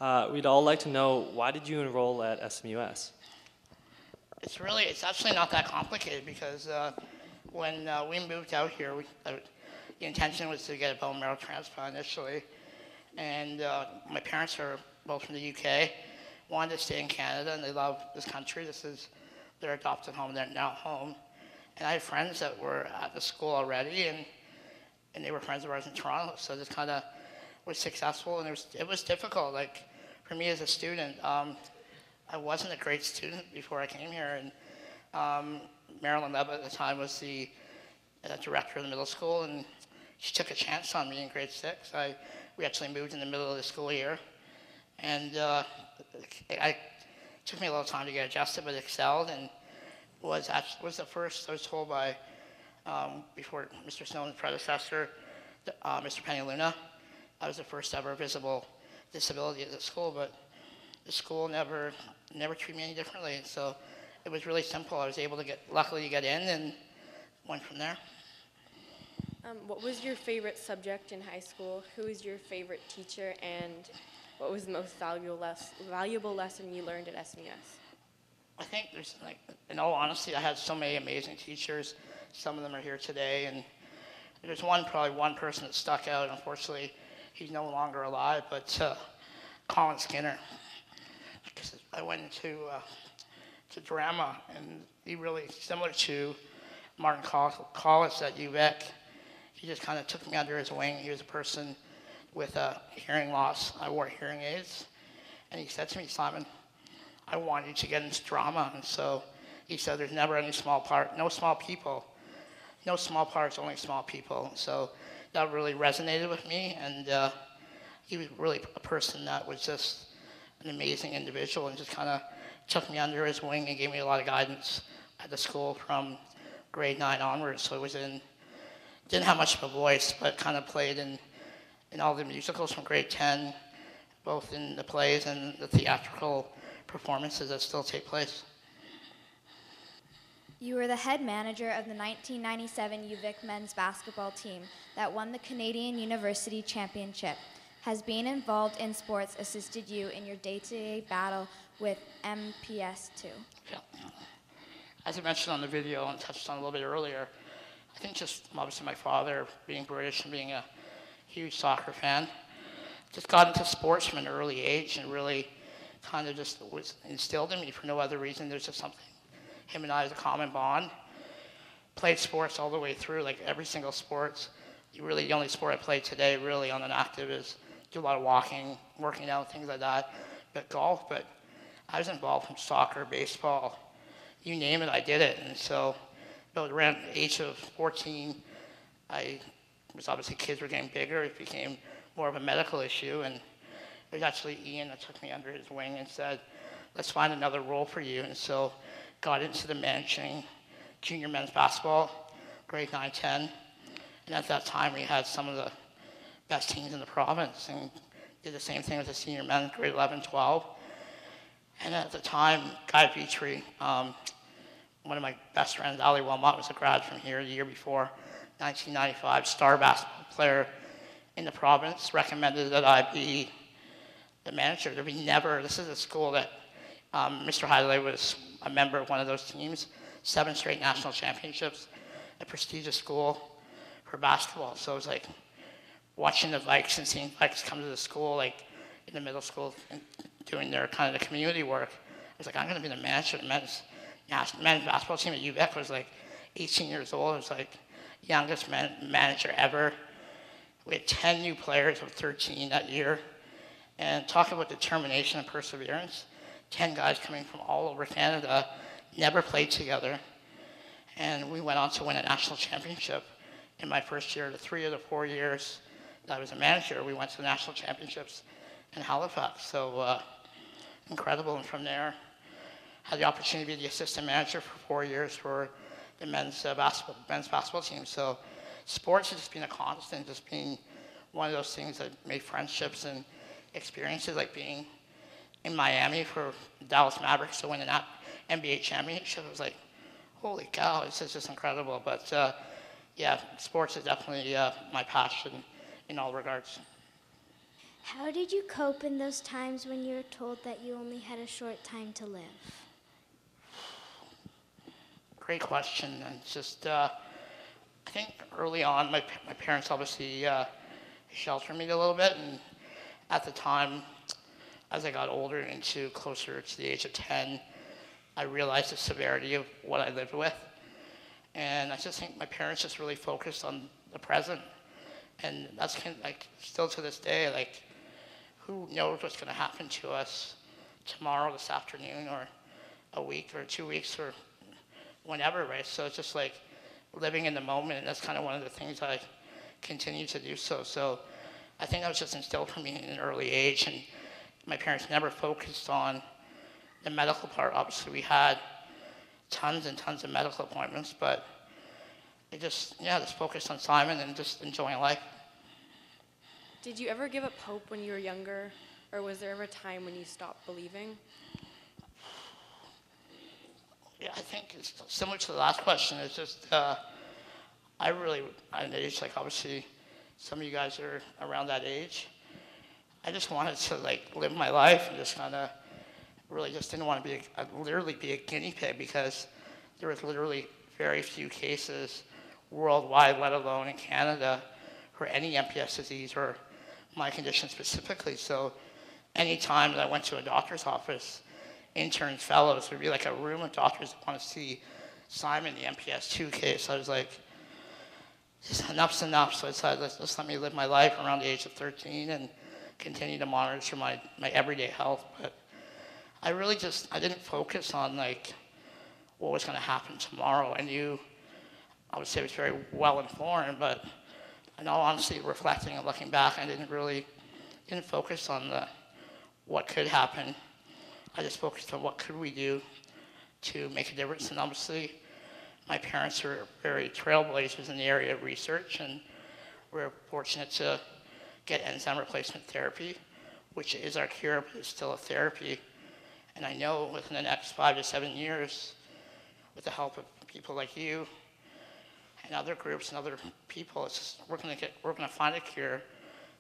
We'd all like to know, why did you enroll at SMUS? It's actually not that complicated because when we moved out here, the intention was to get a bone marrow transplant initially. And my parents are both from the UK, wanted to stay in Canada, and they love this country. This is their adopted home, their now home. And I had friends that were at the school already, and they were friends of ours in Toronto, so this kind of was successful, and it was difficult. Like, for me as a student, I wasn't a great student before I came here, and Marilyn Lebb at the time was the director of the middle school, and she took a chance on me in grade 6. We actually moved in the middle of the school year, and it took me a little time to get adjusted, but excelled, and was the first, I was told by, before Mr. Snowden's predecessor, Mr. Penny Luna, I was the first ever visible disability at the school, but the school never treated me any differently, and so it was really simple. I was able to luckily get in, and went from there. What was your favorite subject in high school? Who was your favorite teacher, and what was the most valuable lesson you learned at SMUS? I think there's, like, in all honesty, I had so many amazing teachers. Some of them are here today, and there's probably one person that stuck out. Unfortunately, he's no longer alive, but Colin Skinner. Because I went into to drama, and he really, similar to Martin Collis at UVic, he just kind of took me under his wing. He was a person with a hearing loss. I wore hearing aids, and he said to me, "Simon, I want you to get into drama." And so he said, "There's never any small part, no small people, no small parts, only small people." So that really resonated with me, and he was really a person that was just an amazing individual, and just kind of took me under his wing and gave me a lot of guidance at the school from grade 9 onwards. So didn't have much of a voice, but kind of played in all the musicals from grade 10, both in the plays and the theatrical performances that still take place. You were the head manager of the 1997 UVic men's basketball team that won the Canadian University Championship. Has being involved in sports assisted you in your day-to-day battle with MPS 2? Yeah. As I mentioned on the video and touched on a little bit earlier, I think just obviously my father being British and being a huge soccer fan, just got into sports from an early age, and really kind of just was instilled in me for no other reason. There's just something, him and I has a common bond. Played sports all the way through, like every single sports. The only sport I play today really on an active is do a lot of walking, working out, things like that, but golf. But I was involved from soccer, baseball, you name it, I did it. And so around the age of 14, kids were getting bigger. It became more of a medical issue, and it was actually Ian that took me under his wing and said, "Let's find another role for you." And so got into the managing junior men's basketball, grade 9, 10. And at that time, we had some of the best teams in the province, and did the same thing with the senior men, grade 11, 12. And at the time, Guy Vitry, one of my best friends, Ali Wilmot, was a grad from here the year before, 1995, star basketball player in the province, recommended that I be the manager. This is a school that Mr. Hidley was a member of one of those teams, 7 straight national championships, a prestigious school for basketball. So it was like watching the Vikes and seeing Vikes come to the school, like in the middle school, and doing their kind of the community work. I was like, I'm going to be the manager of the men's basketball team at UVic. I was like 18 years old. I was like youngest manager ever. We had 10 new players of 13 that year. And talk about determination and perseverance. 10 guys coming from all over Canada, never played together. And we went on to win a national championship in my first year. The 3 of the 4 years that I was a manager, we went to the national championships in Halifax. So incredible. And from there, had the opportunity to be the assistant manager for 4 years for the men's basketball team. So sports has just been a constant, just being one of those things that made friendships and experiences, like being in Miami for Dallas Mavericks to win an NBA championship. It was like, holy cow, this is just incredible. But yeah, sports is definitely my passion in all regards. How did you cope in those times when you were told that you only had a short time to live? Great question. And just, I think early on, my parents obviously sheltered me a little bit. And at the time, as I got older into closer to the age of 10, I realized the severity of what I lived with. And I just think my parents just really focused on the present. And that's kind of like, still to this day, like, who knows what's going to happen to us tomorrow, this afternoon, or a week, or 2 weeks, or whenever, right? So it's just like living in the moment, and that's kind of one of the things I continue to do so. So I think that was just instilled for me in an early age, and my parents never focused on the medical part. Obviously, we had tons and tons of medical appointments, but it just focused on Simon and just enjoying life. Did you ever give up hope when you were younger, or was there ever a time when you stopped believing? Yeah, I think it's similar to the last question. It's just, I really, at an age, like obviously some of you guys are around that age, I just wanted to like live my life and just kind of really just didn't want to be, literally be a guinea pig, because there was literally very few cases worldwide, let alone in Canada, for any MPS disease or my condition specifically. So any time that I went to a doctor's office, interns, fellows, there'd be like a room of doctors that want to see Simon, the MPS 2 case. I was like, enough's enough. So I decided, let's let me live my life around the age of 13 and continue to monitor my everyday health. But I really just, I didn't focus on like what was going to happen tomorrow. I knew, I would say I was very well informed, but in all honesty, reflecting and looking back, I didn't focus on what could happen. I just focused on what could we do to make a difference. And obviously, my parents are very trailblazers in the area of research, and we're fortunate to get enzyme replacement therapy, which is our cure, but it's still a therapy. And I know within the next 5 to 7 years, with the help of people like you and other groups and other people, we're going to find a cure,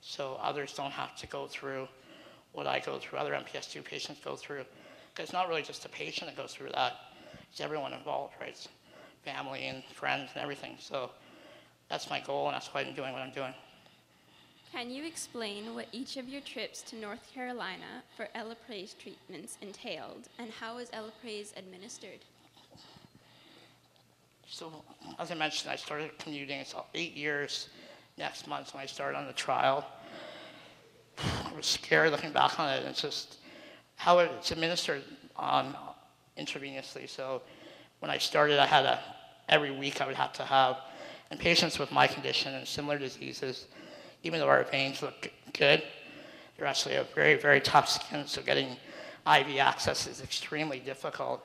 so others don't have to go through what I go through, other MPS 2 patients go through. Because it's not really just the patient that goes through that, it's everyone involved, right? It's family and friends and everything. So that's my goal, and that's why I'm doing what I'm doing. Can you explain what each of your trips to North Carolina for Elaprase treatments entailed, and how is Elaprase administered? So, as I mentioned, I started commuting. It's 8 years next month when I started on the trial. It was scary looking back on it. It's just how it's administered intravenously. So, when I started, I had every week I would have to have, and patients with my condition and similar diseases, even though our veins look good, they're actually a very, very tough skin, so getting IV access is extremely difficult.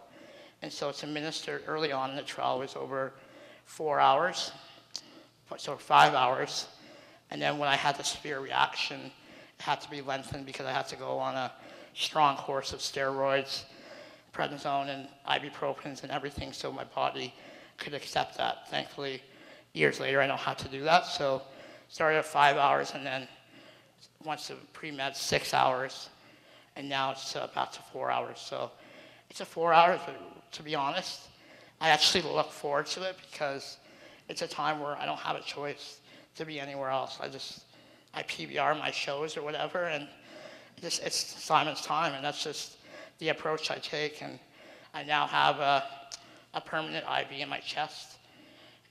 And so it's administered early on in the trial. It was over 4 hours, so 5 hours. And then when I had the severe reaction, it had to be lengthened because I had to go on a strong course of steroids, prednisone and ibuprofens and everything, so my body could accept that. Thankfully, years later, I know how to do that. So started at 5 hours, and then once the pre-med, 6 hours, and now it's back to 4 hours. So it's a 4 hours, but to be honest, I actually look forward to it because it's a time where I don't have a choice to be anywhere else. I PBR my shows or whatever, and it's Simon's time, and that's just the approach I take. And I now have a permanent IV in my chest,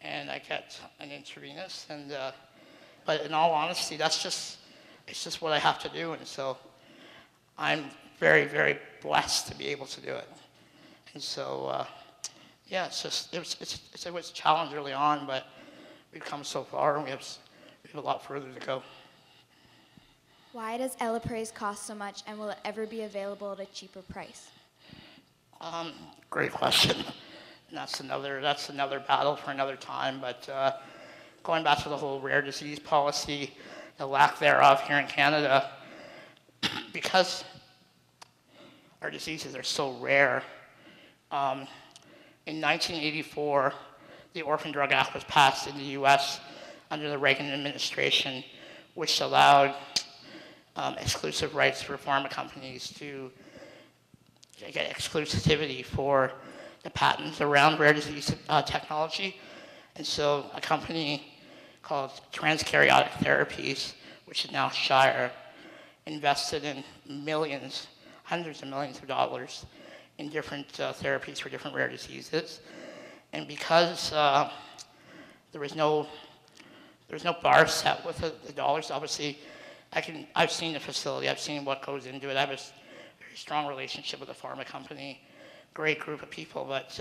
and I get an intravenous. And but in all honesty, it's just what I have to do, and so I'm very, very blessed to be able to do it. And so, yeah, it was a challenge early on, but we've come so far, and we have a lot further to go. Why does Elaprase cost so much, and will it ever be available at a cheaper price? Great question. And that's another battle for another time. But going back to the whole rare disease policy, the lack thereof here in Canada, because our diseases are so rare. In 1984, the Orphan Drug Act was passed in the U.S. under the Reagan administration, which allowed exclusive rights for pharma companies to get exclusivity for the patents around rare disease technology. And so a company called Transkaryotic Therapies, which is now Shire, invested in millions, hundreds of millions of dollars in different therapies for different rare diseases. And because there was no bar set with the dollars, obviously, I've seen the facility, I've seen what goes into it. I have a very strong relationship with the pharma company, great group of people, but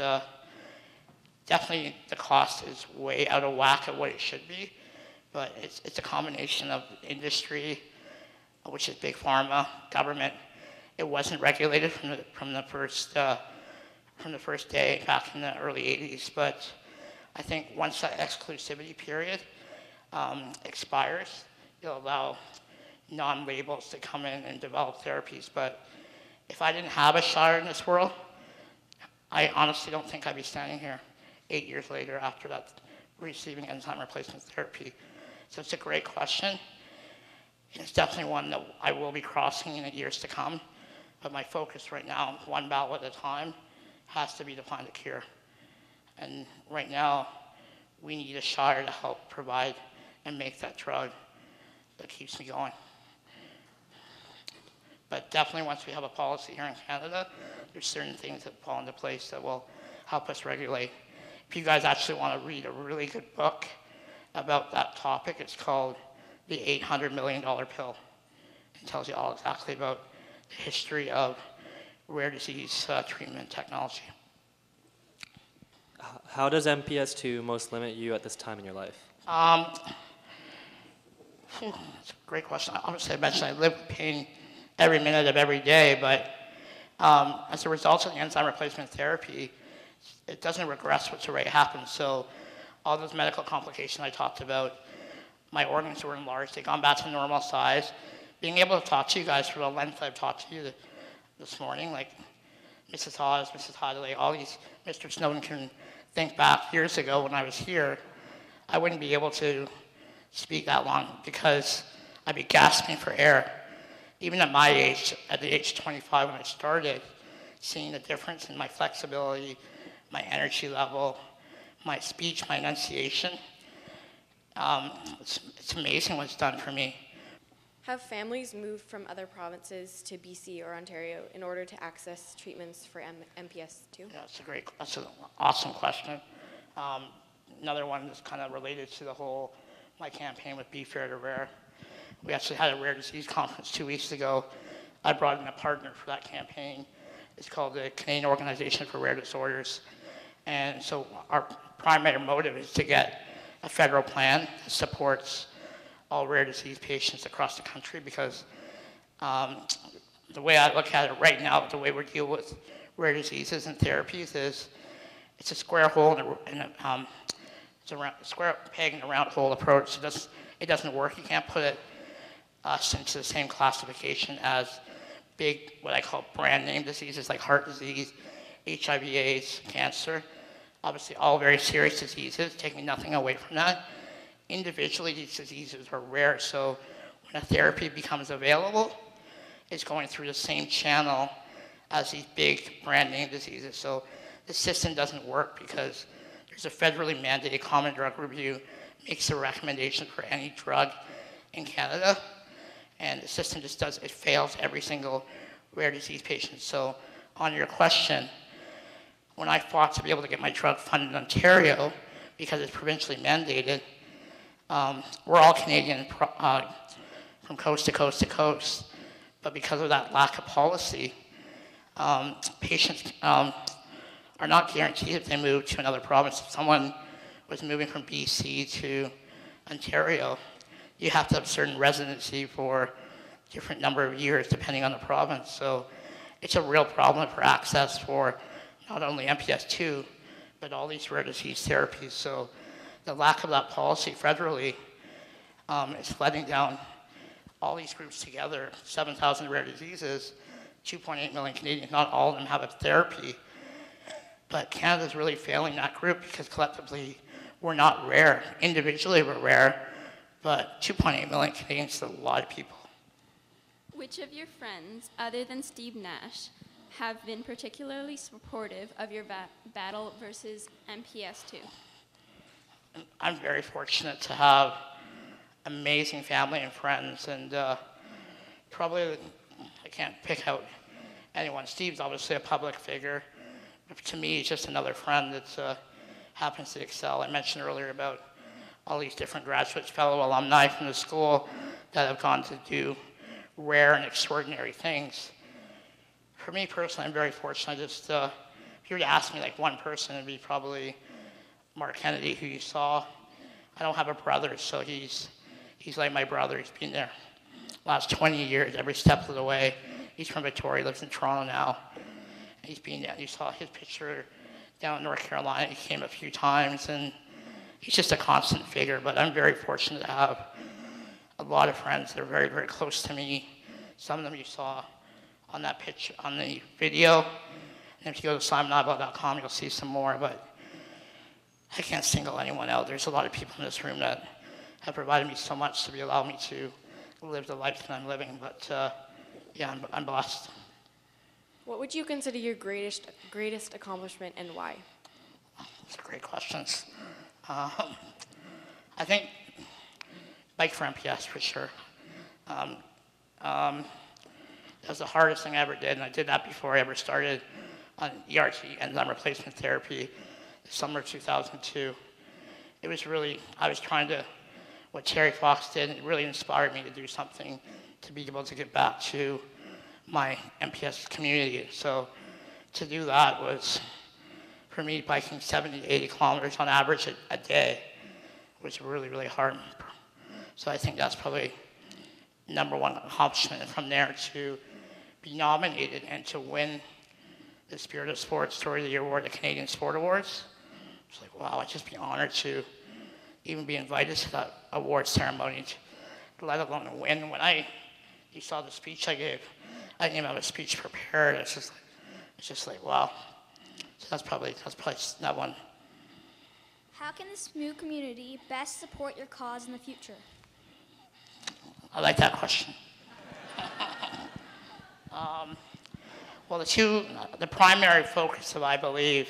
definitely the cost is way out of whack of what it should be. But it's a combination of industry, which is big pharma, government. It wasn't regulated from the first day back in the early 80s. But I think once that exclusivity period expires, it'll allow non-labels to come in and develop therapies. But if I didn't have a Shire in this world, I honestly don't think I'd be standing here 8 years later after that, receiving enzyme replacement therapy. So it's a great question. It's definitely one that I will be crossing in the years to come. But my focus right now, one battle at a time, has to be to find a cure. And right now, we need a Shire to help provide and make that drug that keeps me going. But definitely once we have a policy here in Canada, there's certain things that fall into place that will help us regulate. If you guys actually want to read a really good book about that topic, it's called The $800 Million Pill. It tells you all exactly about the history of rare disease treatment technology. How does MPS II most limit you at this time in your life? That's a great question. Obviously, I mentioned I live with pain every minute of every day, but as a result of the enzyme replacement therapy, it doesn't regress what's already happened. So all those medical complications I talked about, my organs were enlarged, they've gone back to normal size. Being able to talk to you guys for the length I've talked to you this morning, like Mrs. Hawes, Mrs. Hadley, all these, Mr. Snowden can think back years ago when I was here, I wouldn't be able to speak that long because I'd be gasping for air. Even at my age, at the age of 25 when I started, seeing the difference in my flexibility, my energy level, my speech, my enunciation, it's amazing what's done for me. Have families moved from other provinces to BC or Ontario in order to access treatments for MPS II? Yeah, that's an awesome question. Another one that's kind of related to my campaign with Be Fair to Rare. We actually had a rare disease conference 2 weeks ago. I brought in a partner for that campaign. It's called the Canadian Organization for Rare Disorders. And so our primary motive is to get a federal plan that supports all rare disease patients across the country because the way I look at it right now, the way we deal with rare diseases and therapies is it's a square hole it's a square peg in a round hole approach. It doesn't work. You can't put us into the same classification as big, what I call brand name diseases like heart disease, HIV/AIDS, cancer. Obviously, all very serious diseases, taking nothing away from that. Individually, these diseases are rare, so when a therapy becomes available, it's going through the same channel as these big brand name diseases. So the system doesn't work because there's a federally mandated common drug review, makes a recommendation for any drug in Canada, and the system just it fails every single rare disease patient. So on your question, when I fought to be able to get my drug funded in Ontario, because it's provincially mandated, we're all Canadian from coast to coast to coast, but because of that lack of policy, patients are not guaranteed if they move to another province. If someone was moving from BC to Ontario, you have to have certain residency for a different number of years depending on the province. So it's a real problem for access for not only MPS II, but all these rare disease therapies. So the lack of that policy federally is letting down all these groups together, 7,000 rare diseases, 2.8 million Canadians, not all of them have a therapy. But Canada's really failing that group because collectively we're not rare. Individually we're rare, but 2.8 million Canadians is a lot of people. Which of your friends, other than Steve Nash, have been particularly supportive of your battle versus MPS 2? I'm very fortunate to have amazing family and friends, and probably I can't pick out anyone. Steve's obviously a public figure. To me, he's just another friend that happens to excel. I mentioned earlier about all these different graduates, fellow alumni from the school that have gone to do rare and extraordinary things. For me personally, I'm very fortunate. If you were to ask me like one person, it'd be probably Mark Kennedy, who you saw. I don't have a brother, so he's like my brother. He's been there last 20 years, every step of the way. He's from Victoria, lives in Toronto now. He's been there. You saw his picture down in North Carolina. He came a few times, and he's just a constant figure. But I'm very fortunate to have a lot of friends that are very, very close to me. Some of them you saw on that picture, on the video. And if you go to simonibel.com, you'll see some more. But I can't single anyone out. There's a lot of people in this room that have provided me so much to allow me to live the life that I'm living. But yeah, I'm blessed. What would you consider your greatest accomplishment and why? Those are great questions. I think bike for MPS for sure. That was the hardest thing I ever did, and I did that before I ever started on ERT, enzyme replacement therapy, the summer of 2002. It was really, I was trying to, what Terry Fox did, and it really inspired me to do something to be able to get back to my MPS community. So to do that was, for me, biking 70 to 80 kilometers on average a day was really, really hard. So I think that's probably number one accomplishment. And from there to be nominated and to win the Spirit of Sport Story of the Year Award, the Canadian Sport Awards, it's like, wow, I'd just be honored to even be invited to that award ceremony, let alone win. When you saw the speech I gave, I didn't even have a speech prepared. It's just like wow. So that's probably that one. How can the SMU community best support your cause in the future? I like that question. Well, the primary focus of Ibellieve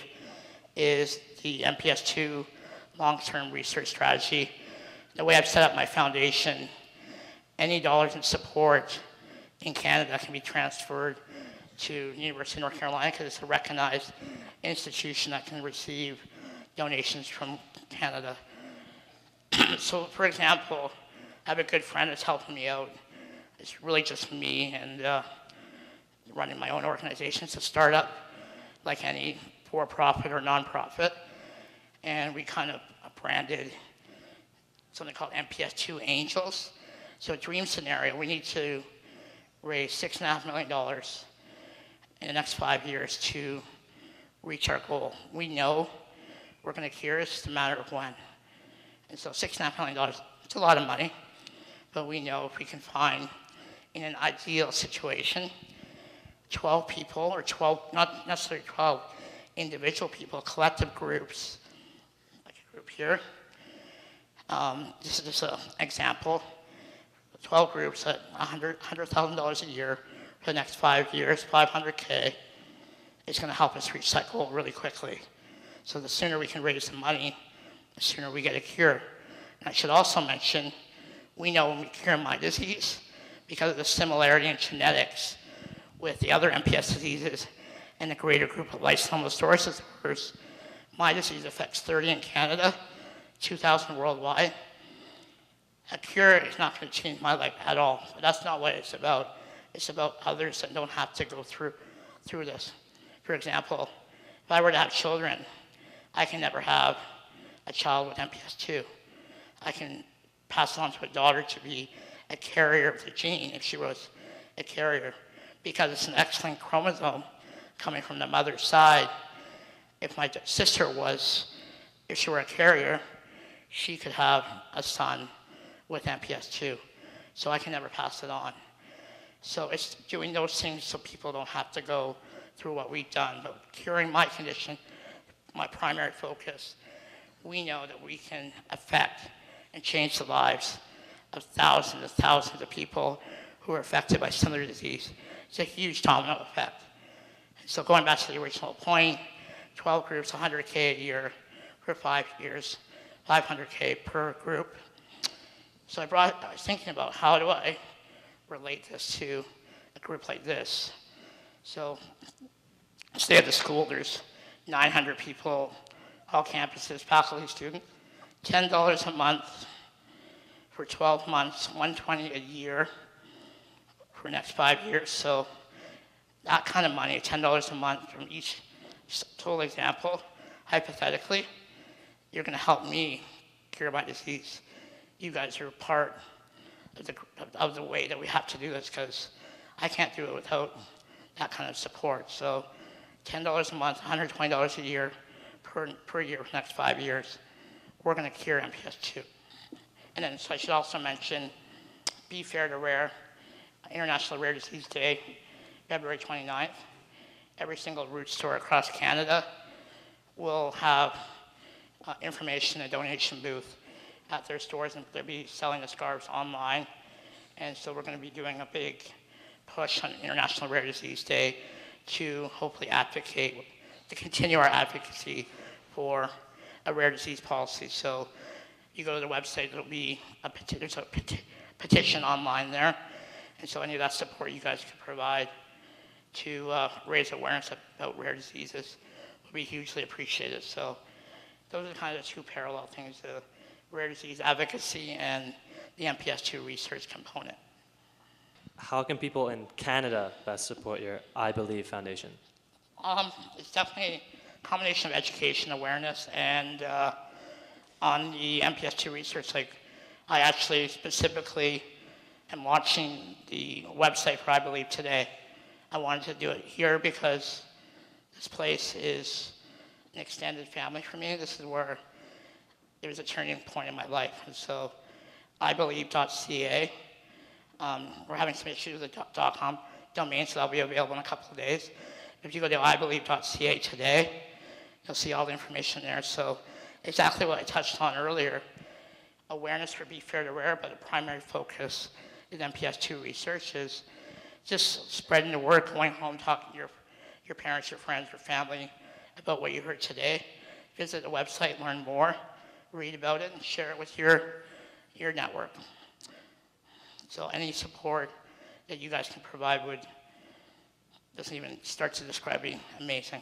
is the MPS 2 long-term research strategy. The way I've set up my foundation, any dollars in support in Canada can be transferred to the University of North Carolina because it's a recognized institution that can receive donations from Canada. So, for example, I have a good friend that's helping me out. It's really just me and running my own organization. It's a startup, like any for-profit or non-profit. And we kind of branded something called MPS 2 Angels. So a dream scenario, we need to raise $6.5 million in the next 5 years to reach our goal. We know we're going to cure, it's just a matter of when. And so $6.5 million, it's a lot of money, but we know if we can find, in an ideal situation, 12 people, or 12, not necessarily 12, individual people, collective groups, like a group here. This is just an example. 12 groups at $100,000 a year for the next 5 years, $500K. It's going to help us reach that goal really quickly. So the sooner we can raise the money, the sooner we get a cure. And I should also mention, we know when we cure my disease, because of the similarity in genetics with the other MPS diseases and the greater group of lysosomal storage disorders, my disease affects 30 in Canada, 2,000 worldwide. A cure is not going to change my life at all, but that's not what it's about. It's about others that don't have to go through this. For example, if I were to have children, I can never have a child with MPS 2. I can pass it on to a daughter to be a carrier of the gene if she was a carrier, because it's an X-linked chromosome coming from the mother's side. If my sister if she were a carrier, she could have a son with MPS 2. So I can never pass it on. So it's doing those things so people don't have to go through what we've done. But curing my condition, my primary focus, we know that we can affect and change the lives of thousands and thousands of people who are affected by similar disease. It's a huge domino effect. So going back to the original point, 12 groups, 100K a year for 5 years, 500K per group. So I was thinking about how do I relate this to a group like this. So stay at the school, there's 900 people, all campuses, faculty, students, $10 a month for 12 months, $120 a year for the next 5 years. So that kind of money, $10 a month from each total example, hypothetically, you're going to help me cure my disease. You guys are part of the way that we have to do this, because I can't do it without that kind of support. So $10 a month, $120 a year per year for the next 5 years, we're going to cure MPS II. And then, so I should also mention, Be Fair to Rare, International Rare Disease Day, February 29th. Every single root store across Canada will have information, a donation booth at their stores, and they'll be selling the scarves online. And so we're going to be doing a big push on International Rare Disease Day to hopefully advocate, to continue our advocacy for a rare disease policy. So you go to the website, there'll be there's a petition online there. And so any of that support you guys can provide to raise awareness about rare diseases would be hugely appreciated. So those are kind of the two parallel things, the rare disease advocacy and the MPS II research component. How can people in Canada best support your Ibellieve Foundation? It's definitely a combination of education, awareness, and on the MPS II research, like I actually specifically am launching the website for Ibellieve today. I wanted to do it here because this place is an extended family for me. This is where there was a turning point in my life. And so Ibellieve.ca, we're having some issues with the .com domain, so that'll be available in a couple of days. If you go to Ibellieve.ca today, you'll see all the information there. So exactly what I touched on earlier, awareness for Be Fair to Rare, but the primary focus in MPS II research is just spreading the word, going home, talking to your parents, your friends, your family about what you heard today. Visit the website, learn more, read about it, and share it with your network. So any support that you guys can provide doesn't even start to describe, being amazing.